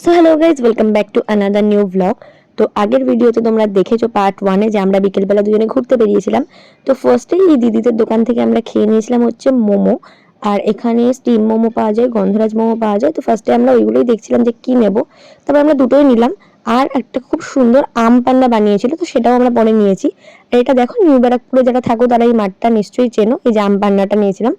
So hello guys, welcome back to another new blog. তো আগের ভিডিওতে তোমরা দেখেছো পার্ট 1-এ যে আমরা বিকেলবেলা দুজনে ঘুরতে বেরিয়েছিলাম। তো ফার্স্টেই এই দিদিদের দোকান থেকে আমরা খেয়ে নিয়েছিলাম হচ্ছে মোমো। আর এখানে স্টিম মোমো পাওয়া যায়, গন্ধরাজ মোমো পাওয়া যায়। তো ফার্স্টে আমরা ওইগুলোই দেখছিলাম যে কি নেবো। তারপর আমরা দুটোই নিলাম। আর একটা খুব সুন্দর আম পান্না বানিয়েছিল, তো সেটাও আমরা পরে নিয়েছি। আর এটা দেখো, নিউ ব্যারাকপুরে যারা থাকো তারা এই মাঠটা নিশ্চয়ই চেনো। এই যে আম পান্নাটা নিয়েছিলাম,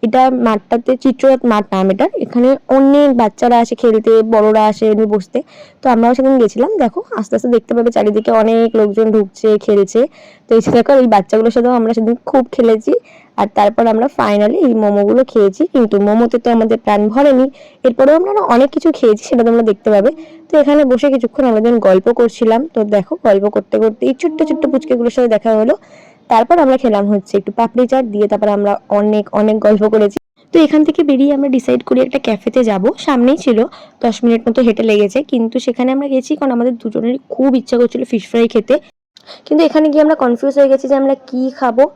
এটা মাঠটাতে চিত্রনাথ মাঠ নাম এটার। এখানে অনেক বাচ্চারা আসে খেলতে, বড়রা আসে এমনি বসতে। তো আমরাও সেদিন গেছিলাম। দেখো আস্তে আস্তে দেখতে পাবে চারিদিকে অনেক লোকজন ঢুকছে, খেলছে। তো এই দেখো এই বাচ্চাগুলোর সাথেও আমরা সেদিন খুব খেলেছি। আর তারপর আমরা ফাইনালি এই মোমোগুলো খেয়েছি, কিন্তু মোমোতে তো আমাদের প্রাণ ভরেনি। এরপরেও আমরা অনেক কিছু খেয়েছি, সেটা তোমরা দেখতে পাবে। তো এখানে বসে কিছুক্ষণ আমরা গল্প করছিলাম। তো দেখো গল্প করতে করতে এই ছোট্ট ছোট্ট পুচকেগুলোর সাথে দেখা হলো। তারপর আমরা খেলাম হচ্ছে একটু পাপড়ি চাট দিয়ে। তারপর আমরা অনেক অনেক গল্প করেছি। তো এখান থেকে বেরিয়ে আমরা ডিসাইড করি একটা ক্যাফেতে যাব। সামনেই ছিল, 10 মিনিট মতো হেঁটে লেগেছে, কিন্তু সেখানে আমরা গেছি কারণ আমাদের দুজনেরই খুব ইচ্ছা করছিল ফিশ ফ্রাই খেতে। কিন্তু এখানে গিয়ে আমরা কনফিউজ হয়ে গেছি যে আমরা কি খাবো।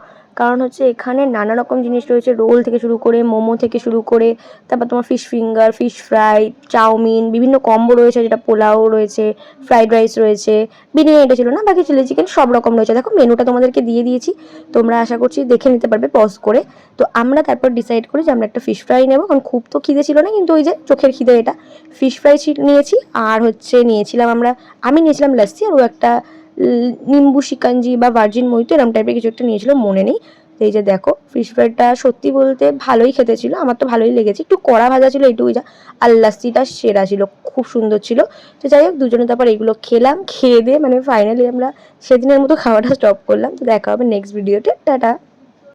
কারণ হচ্ছে এখানে নানা রকম জিনিস রয়েছে, রোল থেকে শুরু করে, মোমো থেকে শুরু করে, তারপর তোমার fish finger, fish fry, chow mein, বিভিন্ন কম্বো রয়েছে, যেটা পোলাও রয়েছে, ফ্রাইড রাইস রয়েছে, বিরিয়ানি এটা ছিল না, বাকি চিলি চিকেন সব রকম রয়েছে। দেখো মেনুটা তোমাদেরকে দিয়ে দিয়েছি, তোমরা আশা করছি দেখে নিতে পারবে পজ করে। তো আমরা তারপর ডিসাইড করি যে আমরা একটা ফিশ ফ্রাই নেবো, কারণ খুব তো খিদে ছিল না, কিন্তু ওই যে চোখের খিদে এটা। ফিশ ফ্রাই নিয়েছি। আর হচ্ছে নিয়েছিলাম আমি নিয়েছিলাম লাস্সি, আর ও একটা নিম্বু শিকাঞ্জি বা ভার্জিন মইতো এরকম টাইপের কিছু একটা নিয়েছিল, মনে নেই। তো এই যে দেখো ফিশ ফ্রাইটা সত্যি বলতে ভালোই খেতে ছিল, আমার তো ভালোই লেগেছে। একটু কড়া ভাজা ছিল এইটুকুই যা, আর লাস্সিটা সেরা ছিল, খুব সুন্দর ছিল। তো যাই হোক, দুজনে তারপর এগুলো খেলাম, খেয়ে দিয়ে ফাইনালি আমরা সেদিনের মতো খাওয়াটা স্টপ করলাম। তো দেখা হবে নেক্সট ভিডিওতে, টাটা।